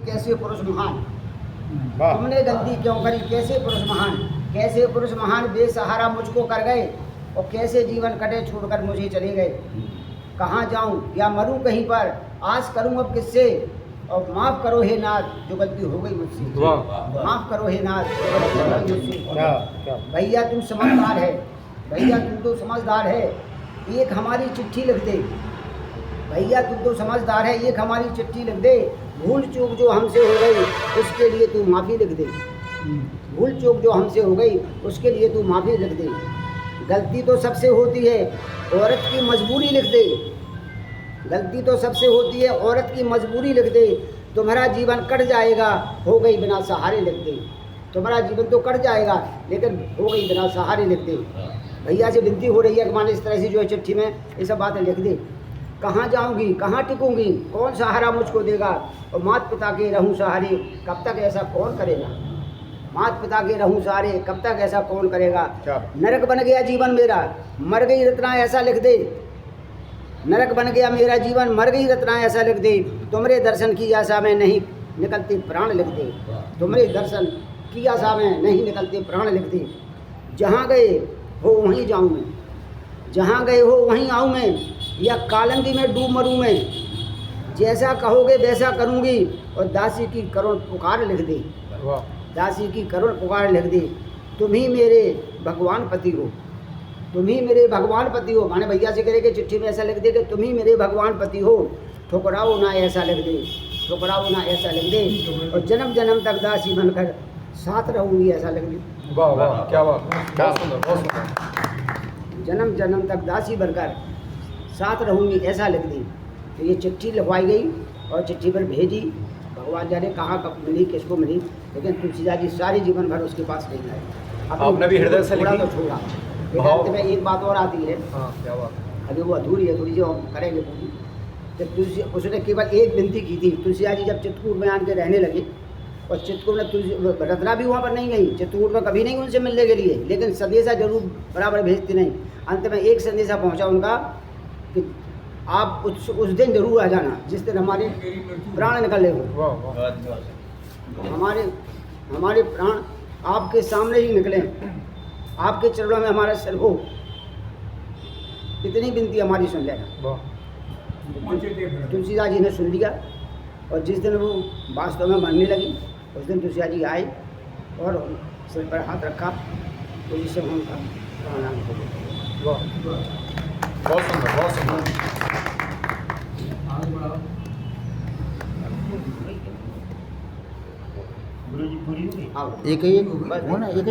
कैसे पुरुष महान, तुमने गलती क्यों करी कैसे पुरुष महान, कैसे पुरुष महान बेसहारा मुझको कर गए, और कैसे जीवन कटे छोड़कर मुझे चले गए। कहाँ जाऊं या मरूं कहीं पर, आस करूं अब किससे, और माफ़ करो हे नाथ जो गलती हो गई मुझसे, माफ़ करो हे नाथ जो गलती हो गई मुझसे। भैया तुम समझदार है, भैया तुम तो समझदार है, एक हमारी चिट्ठी लिख दे, भैया तुम तो समझदार है, एक हमारी चिट्ठी लिख दे, भूल चूक जो हमसे हो गई उसके लिए तू माफ़ी लिख दे, भूल चूक जो हमसे हो गई उसके लिए तू माफ़ी लिख दे। गलती तो सबसे होती है, औरत की मजबूरी लिख दे, गलती तो सबसे होती है, औरत की मजबूरी लिख दे। तुम्हारा जीवन कट जाएगा हो गई बिना सहारे लिख दे, तुम्हारा जीवन तो कट जाएगा लेकिन हो गई बिना सहारे लिख दे। भैया से विनती हो रही है कि माने इस तरह से जो है चिट्ठी में ये सब बातें लिख दे। कहाँ जाऊंगी कहाँ टिकूंगी, कौन सहारा मुझको देगा, और माता पिता के रहूं सहारे कब तक ऐसा कौन करेगा, माता पिता के रहूं सहारे कब तक ऐसा कौन करेगा। नरक बन गया जीवन मेरा मर गई रत्ना ऐसा लिख दे, नरक बन गया मेरा जीवन मर गई रत्ना ऐसा लिख दे। तुम्हारे दर्शन की आशा में नहीं निकलते प्राण लिख दे, तुम्हारे दर्शन की आशा में नहीं निकलते प्राण लिख दे। जहाँ गए हो वहीं जाऊँ मैं, जहाँ गए हो वहीं आऊँ मैं, या कालंगी में डूब मरूँ मैं, जैसा कहोगे वैसा करूँगी। और दासी की करुण पुकार लिख दे, दासी की करुण पुकार लिख दे। तुम ही मेरे भगवान पति हो, तुम ही मेरे भगवान पति हो, माने भैया से करें कि चिट्ठी में ऐसा लिख दे कि तुम ही मेरे भगवान पति हो, ठुकराओ ना ऐसा लिख दे, ठुकराओ ना ऐसा लिख दे। और जन्म जन्म तक दासी बनकर साथ रहूँगी ऐसा लिख दे। वाह वाह क्या बात, बहुत सुंदर बहुत सुंदर। जन्म जन्म तक दासी बनकर साथ रहूँगी ऐसा लिख दी। तो ये चिट्ठी लिखवाई गई और चिट्ठी पर भेजी, भगवान जाने कहाँ कब मिली किसको मिली, लेकिन तुलसीदास जी सारे जीवन भर उसके पास नहीं गए। आपने भी हृदय से थोड़ा लिखी? तो छोड़ा, लेकिन अंत में एक बात और आती है, हाँ क्या बात, अभी वो अधूरी है, थोड़ी सी हम करेंगे पूरी। जब तुलसी उसने केवल एक विनती की थी, तुलसीदास जी जब चित्रकूट में आन के रहने लगे, और चित्रकूट में तुलसी रत्ना भी वहाँ पर नहीं गई, चित्रकूट में कभी नहीं उनसे मिलने के लिए, लेकिन संदेशा जरूर बराबर भेजती नहीं। अंत में एक संदेशा पहुँचा उनका कि आप उस दिन जरूर आ जाना जिस दिन हमारे प्राण निकले हो, हमारे प्राण आपके सामने ही निकले, आपके चरणों में हमारा सिर हो। इतनी विनती हमारी सुन लेना। तुलसीदास जी ने सुन लिया, और जिस दिन वो वास्तव में मरने लगी उस दिन तुलसीदास जी आए और सिर पर हाथ रखा, तो जिससे उनका प्राणायाम हो गया। बहुत सुंदर बहुत सुंदर। एक ही